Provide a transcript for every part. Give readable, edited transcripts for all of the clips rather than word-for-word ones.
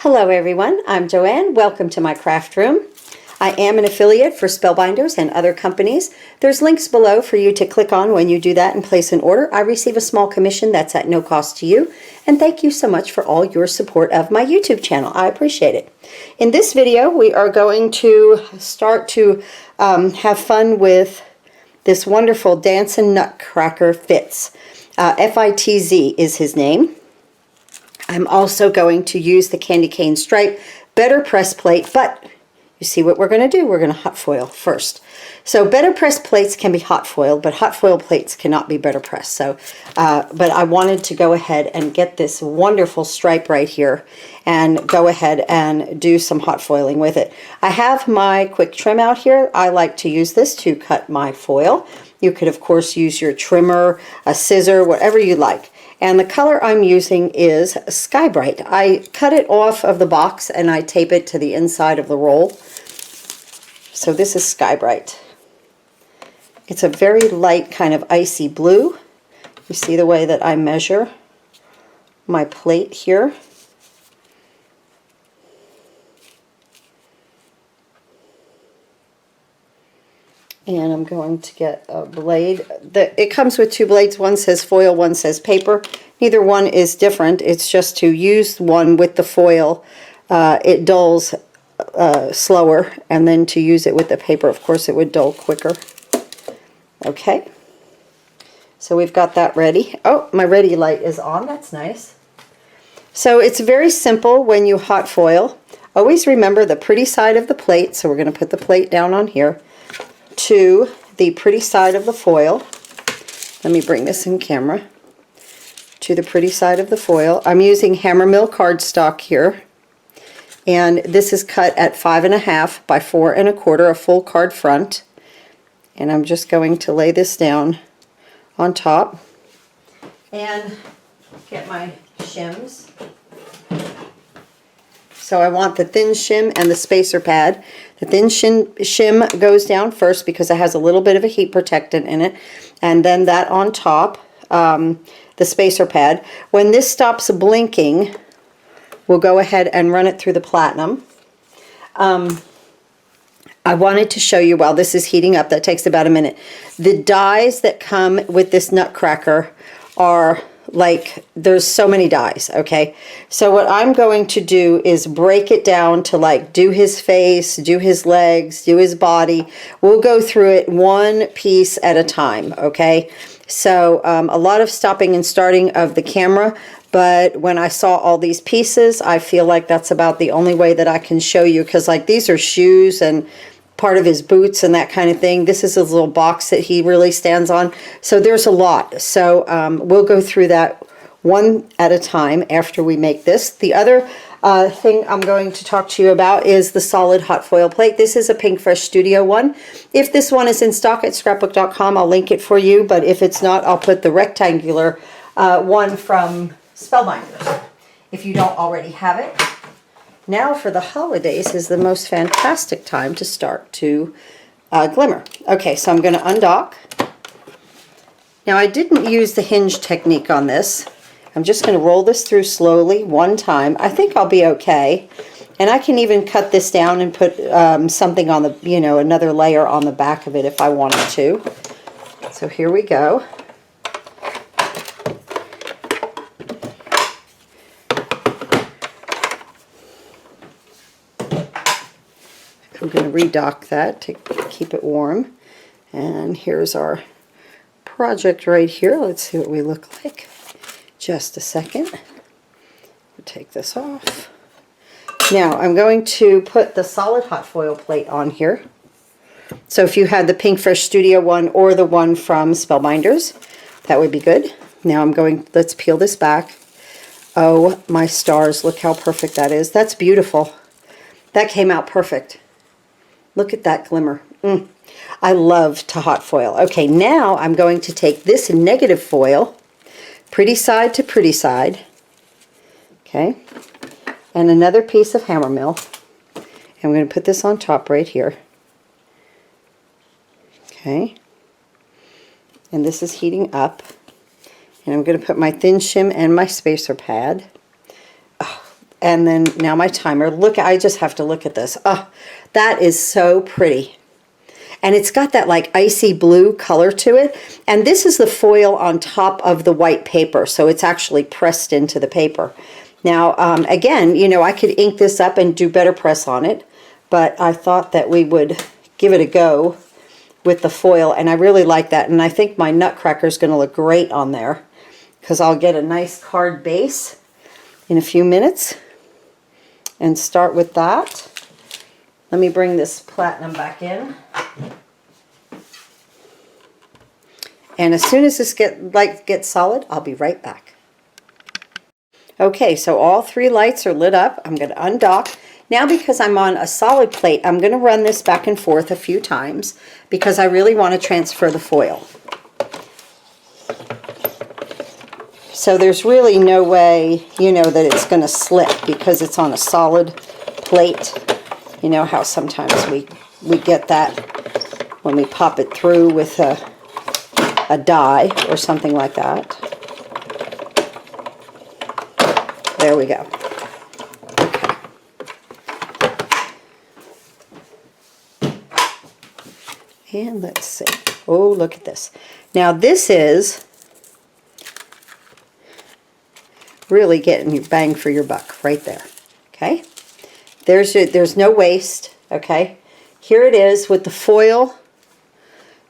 Hello everyone, I'm Joanne. Welcome to my craft room. I am an affiliate for Spellbinders and other companies. There's links below for you to click on when you do that and place an order. I receive a small commission that's at no cost to you. And thank you so much for all your support of my YouTube channel. I appreciate it. In this video, we are going to start to have fun with this wonderful Dancin Nutcracker Fitz. F-I-T-Z is his name. I'm also going to use the candy cane stripe BetterPress plate, but you see what we're going to do. We're going to hot foil first. So BetterPress plates can be hot foiled, but hot foil plates cannot be BetterPress. So, but I wanted to go ahead and get this wonderful stripe right here and go ahead and do some hot foiling with it. I have my quick trim out here. I like to use this to cut my foil. You could, of course, use your trimmer, a scissor, whatever you like. And the color I'm using is Skybright. I cut it off of the box and I tape it to the inside of the roll. So this is Skybright. It's a very light kind of icy blue. You see the way that I measure my plate here. And I'm going to get a blade. It comes with two blades. One says foil, one says paper. Neither one is different. It's just to use one with the foil, it dulls slower, and then to use it with the paper, of course, it would dull quicker. Okay. So we've got that ready. Oh, my ready light is on. That's nice. So it's very simple when you hot foil. Always remember the pretty side of the plate. So we're going to put the plate down on here to the pretty side of the foil. Let me bring this in camera. To the pretty side of the foil. I'm using hammer mill cardstock here. And this is cut at 5.5 by 4 1/4, a full card front. And I'm just going to lay this down on top and get my shims. So I want the thin shim and the spacer pad. The thin shim goes down first because it has a little bit of a heat protectant in it. And then that on top, the spacer pad. When this stops blinking, we'll go ahead and run it through the platinum. I wanted to show you while this is heating up, that takes about a minute. The dies that come with this nutcracker are like, there's so many dies, okay? So what I'm going to do is break it down to like do his face, do his legs, do his body. We'll go through it one piece at a time, okay? So a lot of stopping and starting of the camera, but when I saw all these pieces, I feel like that's about the only way that I can show you, because like these are shoes and part of his boots and that kind of thing. This is his little box that he really stands on. So there's a lot. So we'll go through that one at a time after we make this. The other thing I'm going to talk to you about is the solid hot foil plate. This is a Pinkfresh Studio one. If this one is in stock at scrapbook.com, I'll link it for you. But if it's not, I'll put the rectangular one from Spellbinders if you don't already have it. Now for the holidays is the most fantastic time to start to glimmer. Okay, so I'm going to undock. Now I didn't use the hinge technique on this. I'm just going to roll this through slowly one time. I think I'll be okay. And I can even cut this down and put something on the, you know, another layer on the back of it if I wanted to. So here we go. I'm going to redock that to keep it warm. And here's our project right here. Let's see what we look like. Just a second. We'll take this off. Now I'm going to put the solid hot foil plate on here. So if you had the Pinkfresh Studio one or the one from Spellbinders, that would be good. Now let's peel this back. Oh my stars, look how perfect that is. That's beautiful. That came out perfect. Look at that glimmer. I love to hot foil. Okay, now I'm going to take this negative foil, pretty side to pretty side, okay, and another piece of hammer mill. And I'm going to put this on top right here. Okay, and this is heating up. And I'm going to put my thin shim and my spacer pad. Oh, And then now my timer. Look, I just have to look at this. Oh, that is so pretty. And it's got that like icy blue color to it. And this is the foil on top of the white paper. So it's actually pressed into the paper. Now, again, you know, I could ink this up and do BetterPress on it. But I thought that we would give it a go with the foil. And I really like that. And I think my Nutcracker is going to look great on there, because I'll get a nice card base in a few minutes and start with that. Let me bring this platinum back in. And as soon as this gets solid, I'll be right back. Okay, so all 3 lights are lit up. I'm going to undock. Now, because I'm on a solid plate, I'm going to run this back and forth a few times because I really want to transfer the foil. So there's really no way, you know, that it's going to slip because it's on a solid plate. You know how sometimes we get that when we pop it through with a die or something like that. There we go. Okay. And let's see. Oh, look at this. Now this is really getting your bang for your buck right there. Okay. There's no waste. Okay. Here it is with the foil.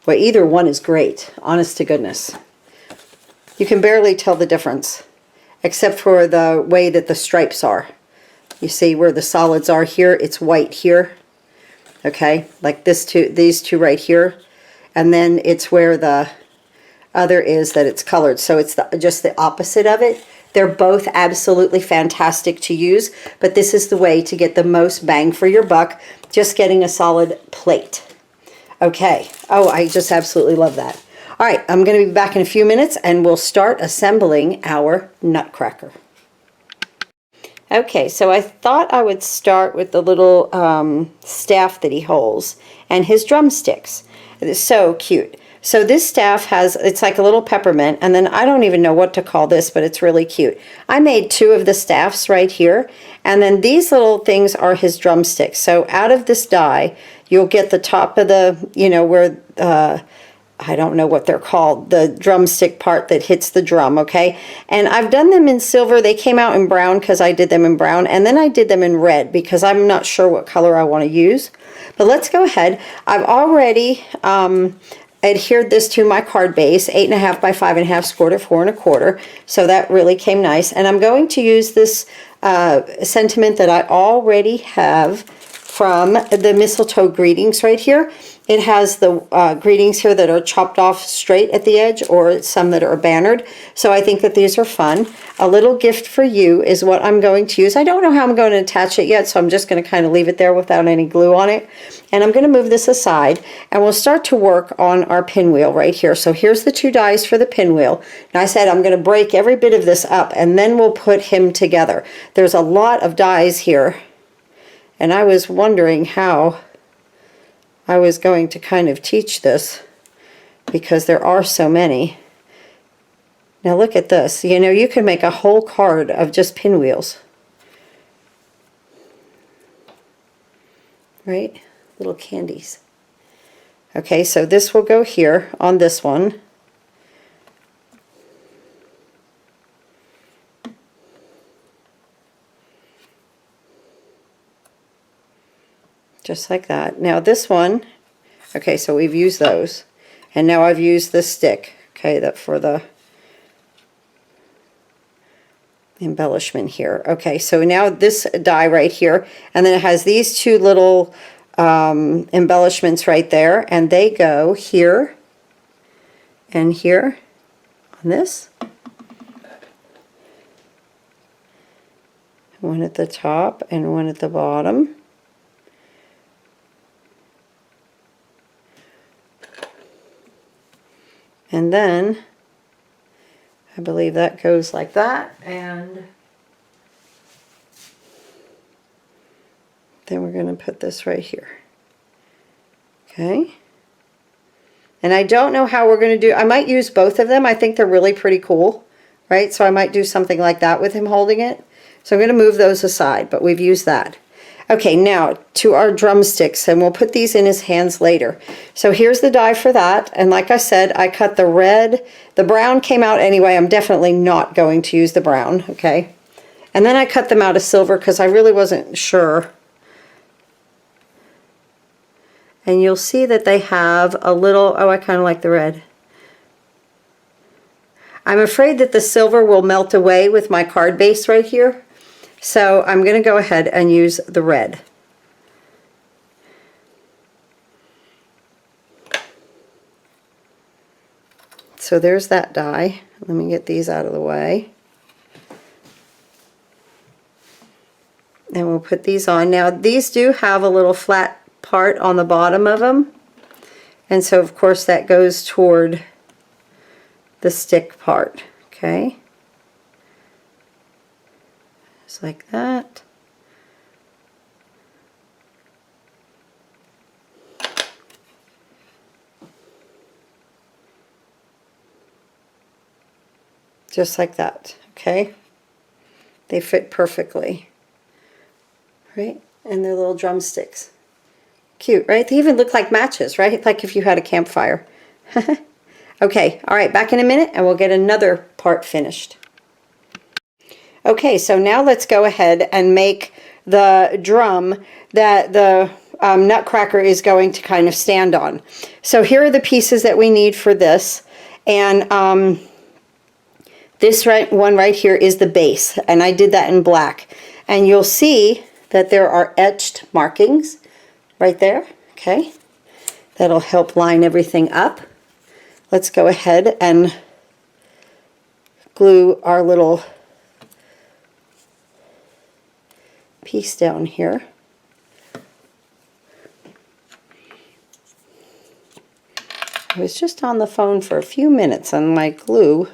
Well, either one is great, honest to goodness. You can barely tell the difference, except for the way that the stripes are. You see where the solids are here, it's white here. Okay, like these two right here. And then it's where the other is that it's colored. So it's just the opposite of it. They're both absolutely fantastic to use, but this is the way to get the most bang for your buck, just getting a solid plate. Okay. Oh, I just absolutely love that. All right, I'm going to be back in a few minutes and we'll start assembling our Nutcracker. Okay, so I thought I would start with the little staff that he holds and his drumsticks. It's so cute. So this staff has, it's like a little peppermint, and then I don't even know what to call this, but it's really cute. I made 2 of the staffs right here, and then these little things are his drumsticks. So out of this die, you'll get the top of the, you know, where, I don't know what they're called, the drumstick part that hits the drum, okay? And I've done them in silver. They came out in brown because I did them in brown, and then I did them in red because I'm not sure what color I want to use. But let's go ahead. I've already adhered this to my card base, 8.5 by 5.5, scored at 4 1/4. So that really came nice. And I'm going to use this sentiment that I already have from the Mistletoe greetings right here. It has the greetings here that are chopped off straight at the edge, or some that are bannered. So I think that these are fun. A little gift for you is what I'm going to use. I don't know how I'm going to attach it yet, so I'm just going to kind of leave it there without any glue on it. And I'm going to move this aside, and we'll start to work on our pinwheel right here. So here's the 2 dies for the pinwheel. And I said I'm going to break every bit of this up, and then we'll put him together. There's a lot of dies here, and I was wondering how I was going to kind of teach this because there are so many. Now look at this. You know, you can make a whole card of just pinwheels. Right? Little candies. Okay, so this will go here on this one. Just like that. Now this one, okay, so we've used those. And now I've used this stick, okay, that for the embellishment here. Okay, so now this die right here, and then it has these 2 little embellishments right there, and they go here and here on this. One at the top and one at the bottom. And then I believe that goes like that, and then we're going to put this right here. Okay. And I don't know how we're going to do, I might use both of them. I think they're really pretty cool, right? So I might do something like that with him holding it. So I'm going to move those aside, but we've used that. Okay, now to our drumsticks, and we'll put these in his hands later. So here's the die for that, and like I said, I cut the red. The brown came out anyway. I'm definitely not going to use the brown, okay? And then I cut them out of silver because I really wasn't sure. And you'll see that they have a little, oh, I kind of like the red. I'm afraid that the silver will melt away with my card base right here. So I'm going to go ahead and use the red. So there's that die. Let me get these out of the way. And we'll put these on. Now these do have a little flat part on the bottom of them. And so of course that goes toward the stick part. Okay. Just like that. Just like that, okay? They fit perfectly, right? And they're little drumsticks. Cute, right? They even look like matches, right? Like if you had a campfire. Okay, all right, back in a minute and we'll get another part finished. Okay, so now let's go ahead and make the drum that the Nutcracker is going to kind of stand on. So here are the pieces that we need for this. And this one right here is the base, and I did that in black. And you'll see that there are etched markings right there, okay? That'll help line everything up. Let's go ahead and glue our little piece down here. I was just on the phone for a few minutes and my glue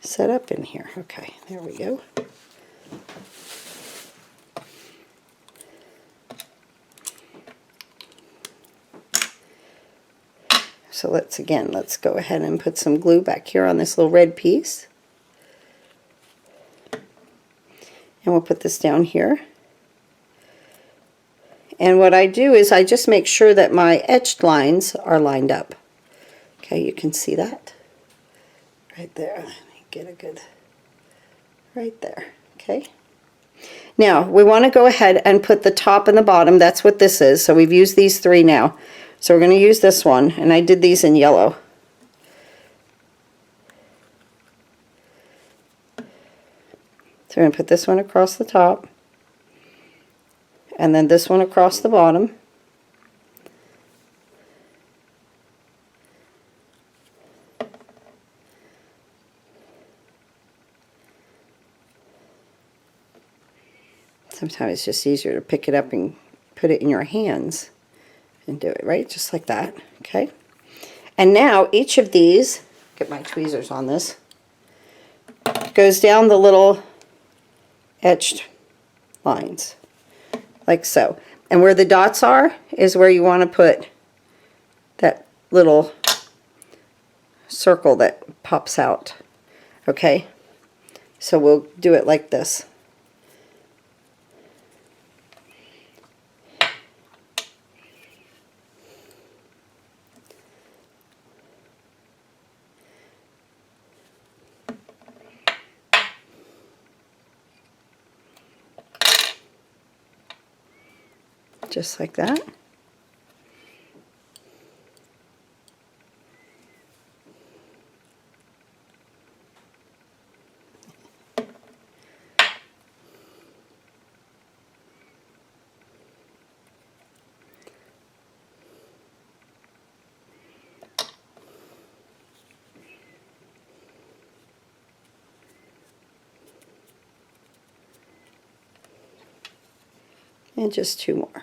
set up in here. Okay, there we go. So let's go ahead and put some glue back here on this little red piece. And we'll put this down here. And what I do is I just make sure that my etched lines are lined up. Okay, you can see that right there. Let me get a good, right there, okay? Now, we want to go ahead and put the top and the bottom. That's what this is. So we've used these three now. So we're going to use this one, and I did these in yellow. So we're going to put this one across the top, and then this one across the bottom. Sometimes it's just easier to pick it up and put it in your hands and do it, right? Just like that, okay? And now each of these, get my tweezers on this, goes down the little etched lines, like so. And where the dots are is where you want to put that little circle that pops out, okay? So we'll do it like this. Just like that. And just two more.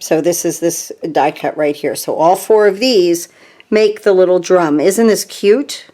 So this is this die cut right here. So all four of these make the little drum. Isn't this cute?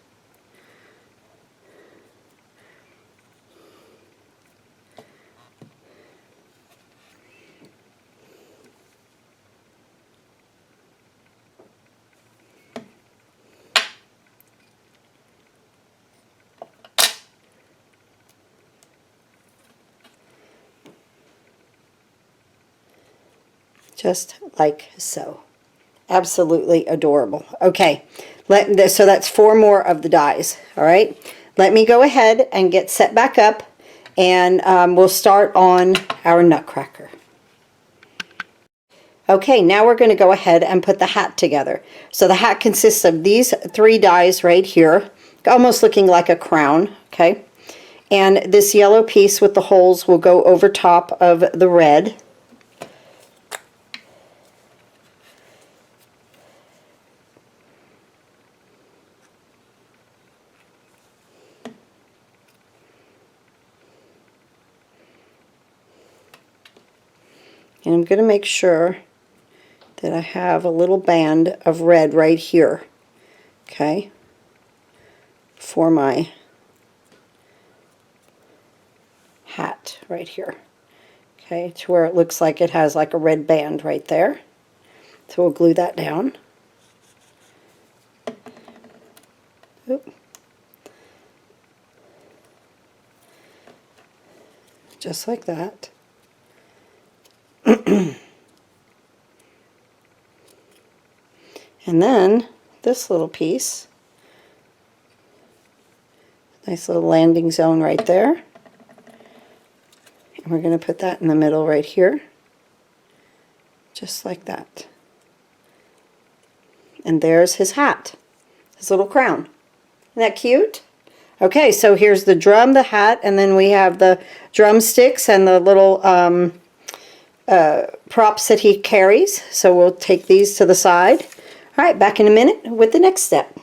just like so. Absolutely adorable. Okay, so that's 4 more of the dies. All right, let me go ahead and get set back up, and we'll start on our Nutcracker. Okay, now we're going to go ahead and put the hat together. So the hat consists of these 3 dies right here, almost looking like a crown, okay? And this yellow piece with the holes will go over top of the red. And I'm going to make sure that I have a little band of red right here, okay, for my hat right here, okay, to where it looks like it has like a red band right there. So we'll glue that down. Oop. Just like that. And then this little piece, nice little landing zone right there. And we're going to put that in the middle right here, just like that. And there's his hat, his little crown. Isn't that cute? Okay, so here's the drum, the hat, and then we have the drumsticks and the little props that he carries. So we'll take these to the side. All right, back in a minute with the next step.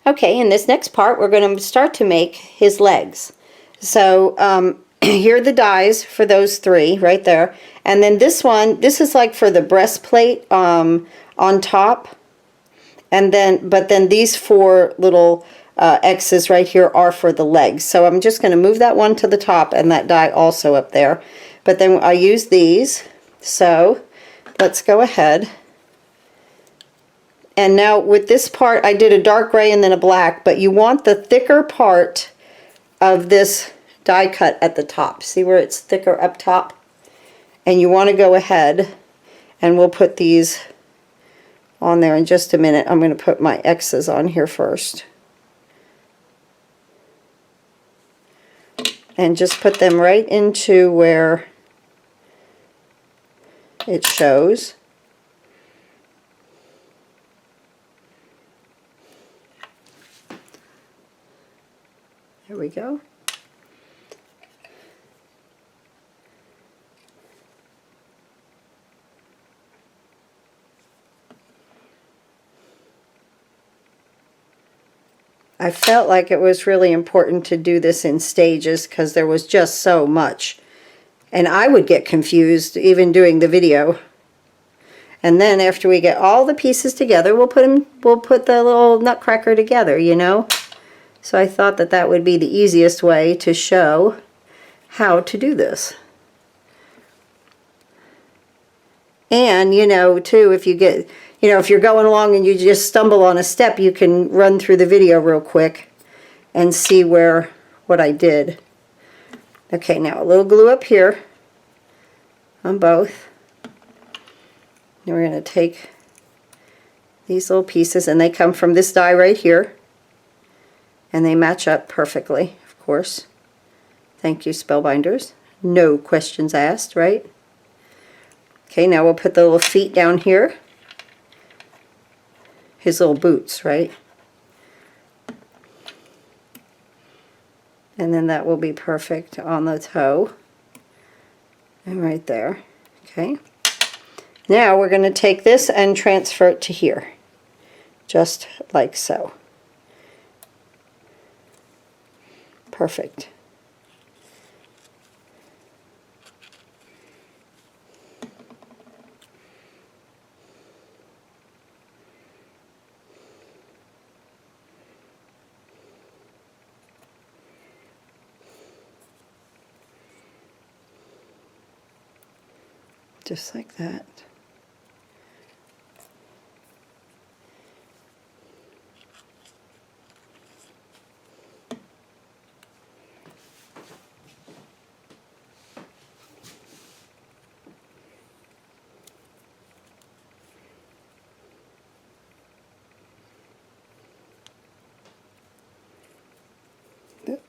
Okay, in this next part, we're going to start to make his legs. So here are the dies for those 3 right there. And then this one, this is like for the breastplate on top. And then, but then these 4 little X's right here are for the legs. So I'm just going to move that one to the top and that die also up there. But then I use these. So let's go ahead. And now with this part, I did a dark gray and then a black, but you want the thicker part of this die cut at the top. See where it's thicker up top? And you want to go ahead, and we'll put these on there in just a minute. I'm going to put my X's on here first. And just put them right into where it shows. There we go. I felt like it was really important to do this in stages because there was just so much. And I would get confused even doing the video. And then after we get all the pieces together, we'll put the little nutcracker together, you know. So I thought that that would be the easiest way to show how to do this. And, you know, too, if you get, you know, if you're going along and you just stumble on a step, you can run through the video real quick and see what I did. Okay, now a little glue up here on both. And we're going to take these little pieces, and they come from this die right here. And they match up perfectly, of course. Thank you, Spellbinders. No questions asked, right? Okay, now we'll put the little feet down here. His little boots, right? And then that will be perfect on the toe. And right there. Okay. Now we're going to take this and transfer it to here. Just like so. Perfect. Just like that.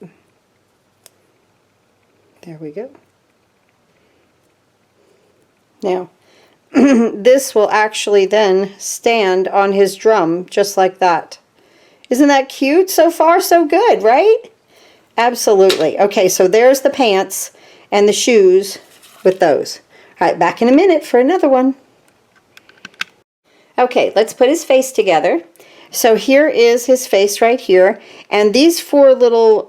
Yep. There we go. Now, this will actually then stand on his drum just like that. Isn't that cute? So far, so good, right? Absolutely. Okay, so there's the pants and the shoes with those. All right, back in a minute for another one. Okay, let's put his face together. So here is his face right here, and these four little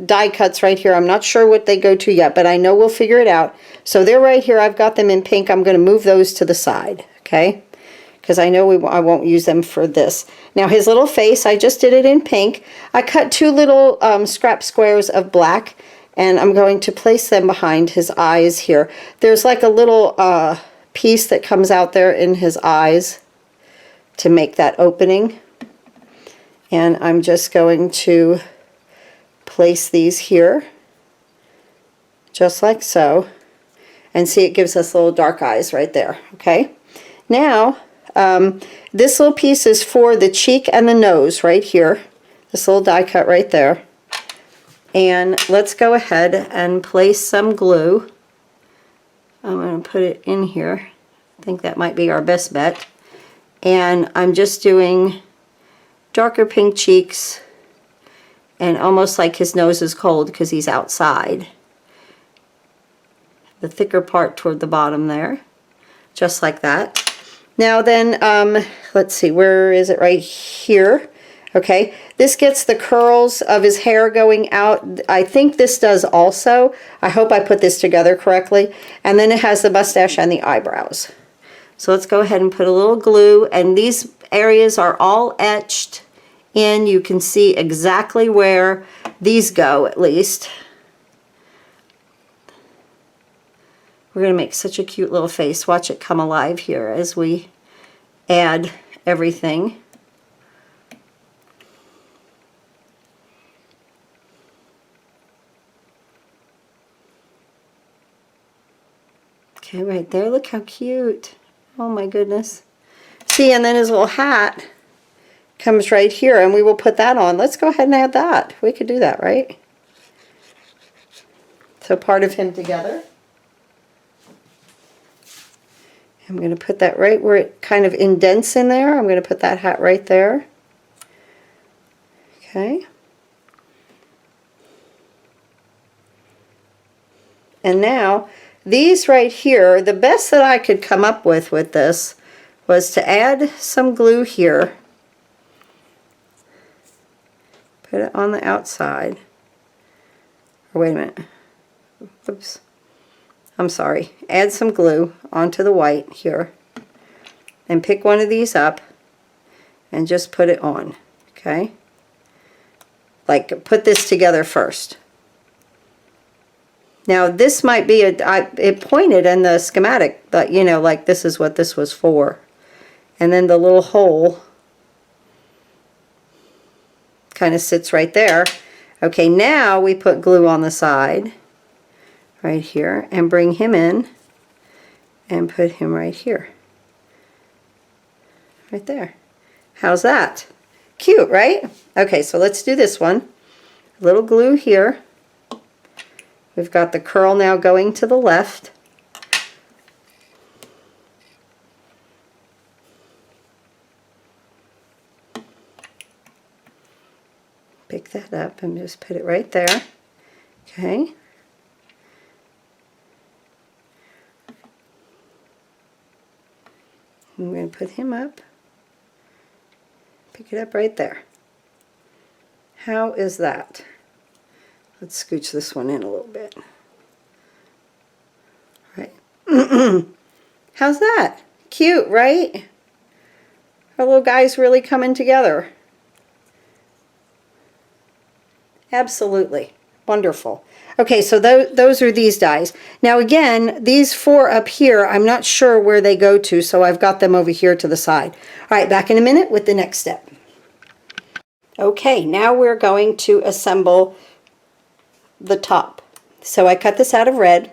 die cuts right here, I'm not sure what they go to yet, but I know we'll figure it out. So they're right here. I've got them in pink. I'm going to move those to the side, okay? Because I know I won't use them for this. Now his little face, I just did it in pink. I cut two little scrap squares of black, and I'm going to place them behind his eyes here. There's like a little piece that comes out there in his eyes to make that opening. And I'm just going to place these here, just like so. And see, it gives us little dark eyes right there, okay? Now, this little piece is for the cheek and the nose right here. This little die cut right there. And let's go ahead and place some glue. I'm going to put it in here. I think that might be our best bet. And I'm just doing darker pink cheeks, and almost like his nose is cold because he's outside. The thicker part toward the bottom there, just like that. Now then, let's see, where is it? Right here. Okay, this gets the curls of his hair going out. I think this does also. I hope I put this together correctly. And then it has the mustache and the eyebrows. So let's go ahead and put a little glue, and these areas are all etched in. You can see exactly where these go, at least. We're going to make such a cute little face. Watch it come alive here as we add everything. Okay, right there. Look how cute. Oh my goodness. See, and then his little hat comes right here, and we will put that on. Let's go ahead and add that. We could do that, right? So part of him together. I'm going to put that right where it kind of indents in there. I'm going to put that hat right there. Okay. And now, these right here, the best that I could come up with this was to add some glue here. Put it on the outside. Or wait a minute. Oops. I'm sorry. Add some glue onto the white here. And pick one of these up and just put it on. Okay? Like, put this together first. Now this might be it pointed in the schematic that, you know, like this is what this was for. And then the little hole kind of sits right there. Okay, now we put glue on the side right here and bring him in and put him right here. Right there. How's that? Cute, right? Okay, so let's do this one. A little glue here. We've got the curl now going to the left. Pick that up and just put it right there. Okay. I'm going to put him up. Pick it up right there. How is that? Let's scooch this one in a little bit. Right. How's that? Cute, right? Our little guy's really coming together. Absolutely. Wonderful. Okay, so those are these dies. Now again, these four up here, I'm not sure where they go to, so I've got them over here to the side. All right, back in a minute with the next step. Okay, now we're going to assemble the top. So I cut this out of red.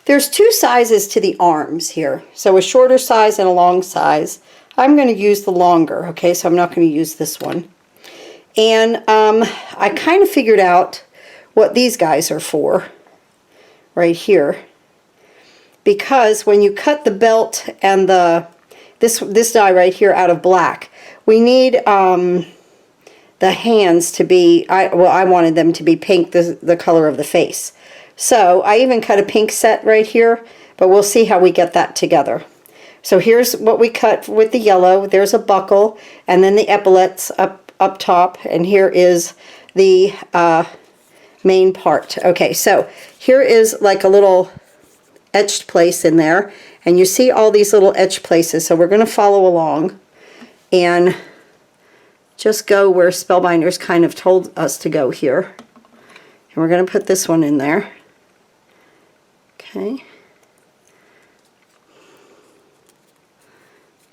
There's two sizes to the arms here. So a shorter size and a long size. I'm going to use the longer, okay, so I'm not going to use this one. And I kind of figured out what these guys are for right here, because when you cut the belt and this die right here out of black, we need the hands to be, I wanted them to be pink, the color of the face. So I even cut a pink set right here, but we'll see how we get that together. So here's what we cut with the yellow. There's a buckle, and then the epaulets up top, and here is the main part. Okay, so here is like a little etched place in there, and you see all these little etched places. So we're going to follow along and just go where Spellbinders kind of told us to go here. And we're going to put this one in there. Okay.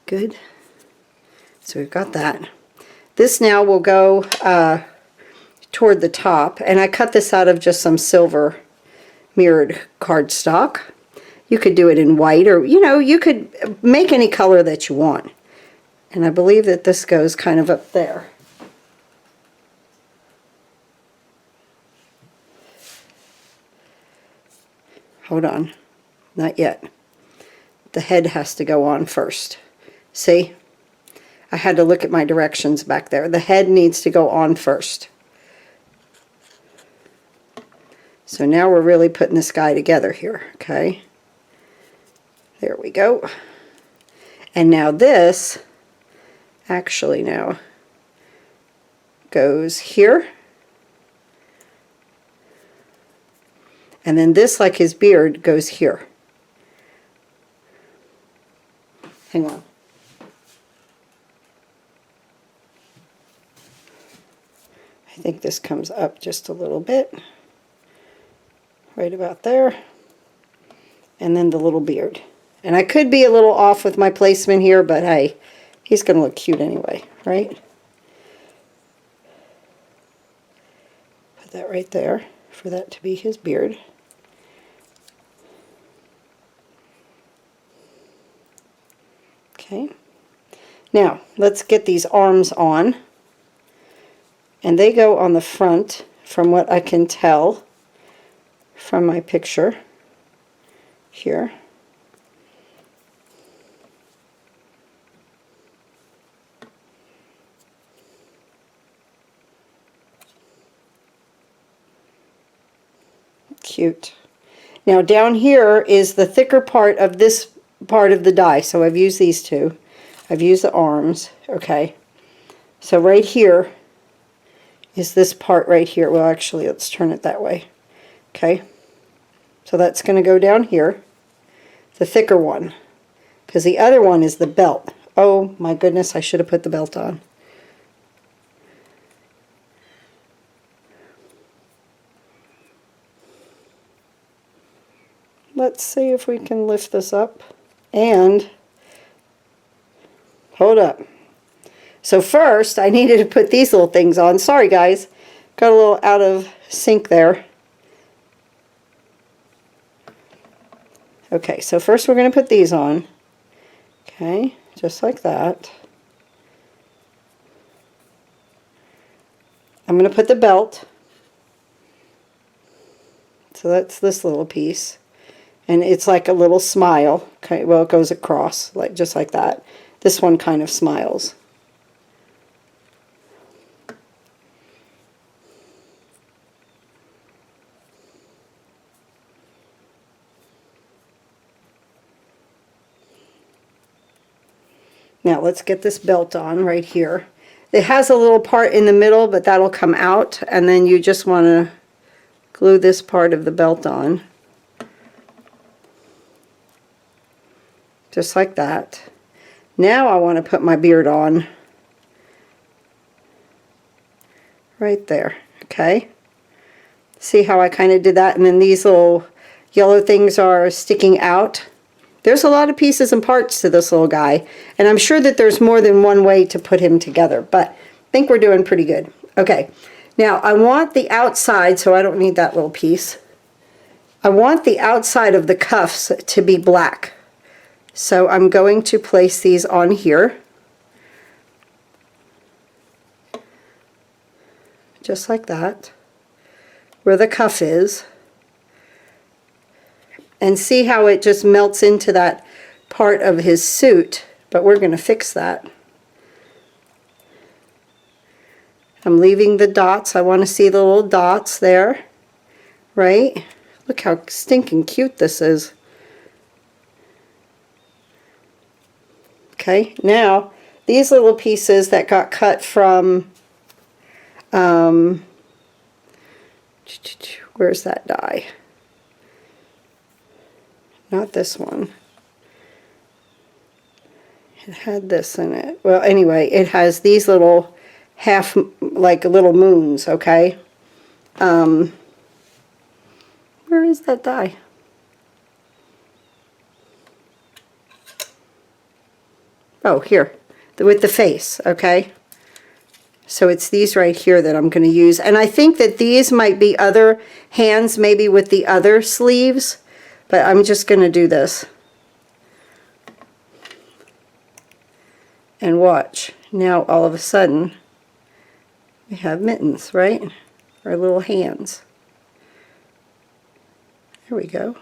Good. So we've got that. This now will go toward the top, and I cut this out of just some silver mirrored cardstock. You could do it in white, or you could make any color that you want. And I believe that this goes kind of up there. Hold on, not yet. The head has to go on first. See? I had to look at my directions back there. The head needs to go on first. So now we're really putting this guy together here, okay? There we go. And now this actually now goes here. And then this, like his beard, goes here. Hang on. I think this comes up just a little bit. Right about there. And then the little beard. And I could be a little off with my placement here, but hey, he's going to look cute anyway, right? Put that right there for that to be his beard. Okay. Now, let's get these arms on. And they go on the front, from what I can tell from my picture here. Cute. Now down here is the thicker part of this part of the die. So I've used these two. I've used the arms. Okay. So right here is this part right here. Well, actually, let's turn it that way. Okay. So that's going to go down here. The thicker one. Because the other one is the belt. Oh my goodness, I should have put the belt on. Let's see if we can lift this up. And hold up. So first, I needed to put these little things on. Sorry guys, got a little out of sync there. Okay, so first we're going to put these on. Okay, just like that. I'm going to put the belt. So that's this little piece. And it's like a little smile. Okay, well, it goes across, like just like that. This one kind of smiles. Now let's get this belt on right here. It has a little part in the middle, but that'll come out, and then you just want to glue this part of the belt on. Just like that. Now I want to put my beard on. Right there, okay? See how I kind of did that? And then these little yellow things are sticking out. There's a lot of pieces and parts to this little guy, and I'm sure that there's more than one way to put him together, but I think we're doing pretty good. Okay, now I want the outside, so I don't need that little piece. I want the outside of the cuffs to be black. So I'm going to place these on here. just like that, where the cuff is. And see how it just melts into that part of his suit, but we're going to fix that. I'm leaving the dots. I want to see the little dots there, right? Look how stinking cute this is. Okay, now these little pieces that got cut from, where's that die? Not this one. It had this in it. Well, anyway, it has these little like little moons, okay? Where is that die? Oh, here, with the face, okay? So it's these right here that I'm going to use. And I think that these might be other hands, maybe with the other sleeves, but I'm just going to do this. And watch. Now, all of a sudden, we have mittens, right? Or little hands. There we go.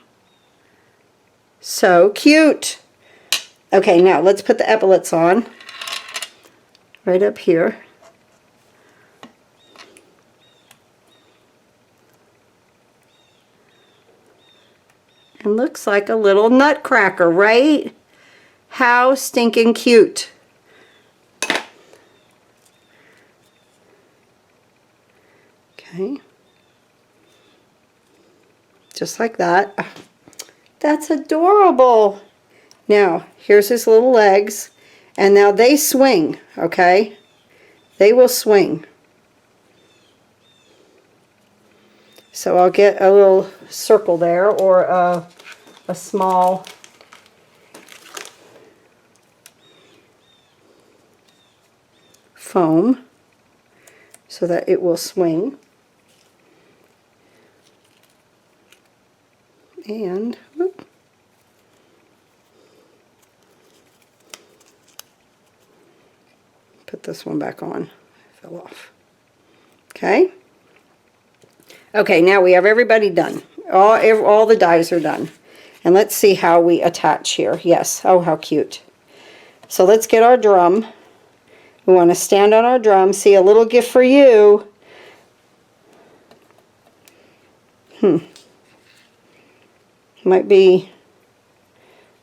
So cute! Okay, now let's put the epaulets on. Right up here. And looks like a little nutcracker, right? How stinking cute. Okay. Just like that. That's adorable. Now, here's his little legs. And now they swing, okay? They will swing. So I'll get a little circle there, or a small foam so that it will swing. And whoop, put this one back on. It fell off. Okay. Okay, now we have everybody done. All the dies are done. And let's see how we attach here. Yes, oh, how cute. So let's get our drum. We want to stand on our drum. See, a little gift for you. Might be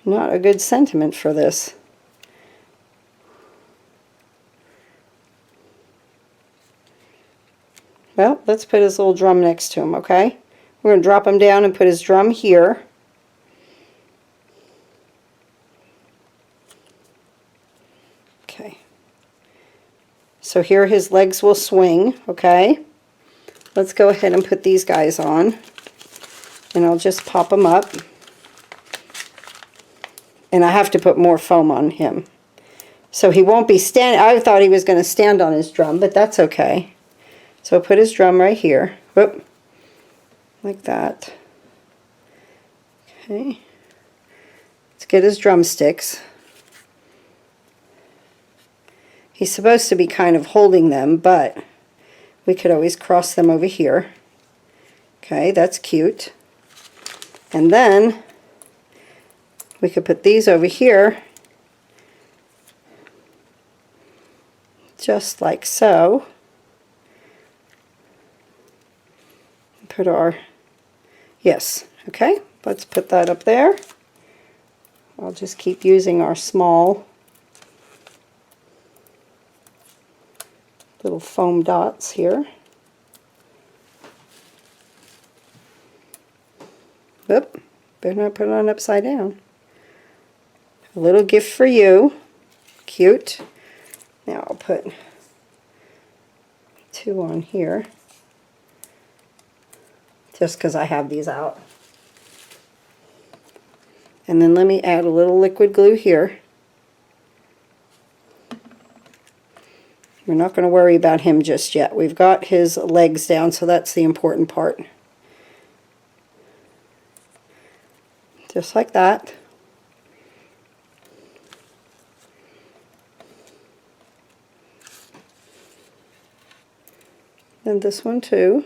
not a good sentiment for this. Well, let's put his little drum next to him, okay? We're going to drop him down and put his drum here. Okay. So here his legs will swing, okay? Let's go ahead and put these guys on. And I'll just pop them up. And I have to put more foam on him. So he won't be standing. I thought he was going to stand on his drum, but that's okay. So I'll put his drum right here. Whoop. Like that. Okay. Let's get his drumsticks. He's supposed to be kind of holding them, but we could always cross them over here. Okay, that's cute. And then we could put these over here, just like so. Put our, yes, okay, let's put that up there. I'll just keep using our small little foam dots here. Oop, better not put it on upside down. A little gift for you. Cute. Now I'll put 2 on here, just because I have these out. And then let me add a little liquid glue here. We're not going to worry about him just yet. We've got his legs down, so that's the important part. Just like that. And this one too.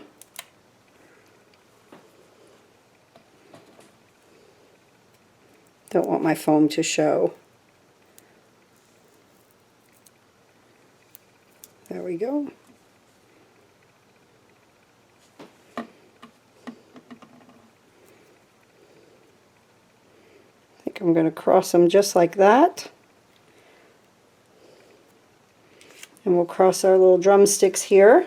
Don't want my foam to show. There we go. I think I'm going to cross them just like that. And we'll cross our little drumsticks here.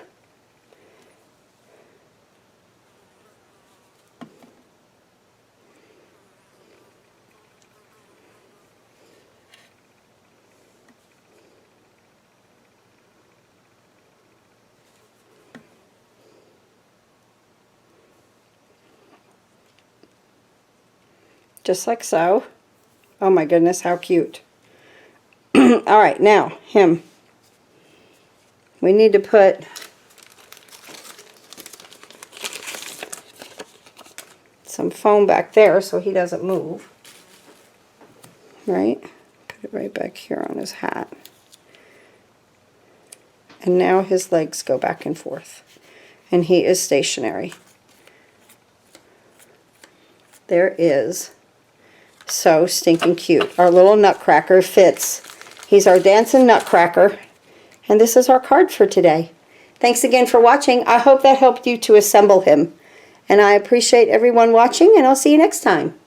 Just like so. Oh my goodness, how cute. All right, now him. We need to put some foam back there so he doesn't move. Right? Put it right back here on his hat. And now his legs go back and forth. And he is stationary. There is. So stinking cute. Our little Nutcracker Fitz. He's our Dancin Nutcracker. And this is our card for today. Thanks again for watching. I hope that helped you to assemble him. And I appreciate everyone watching, and I'll see you next time.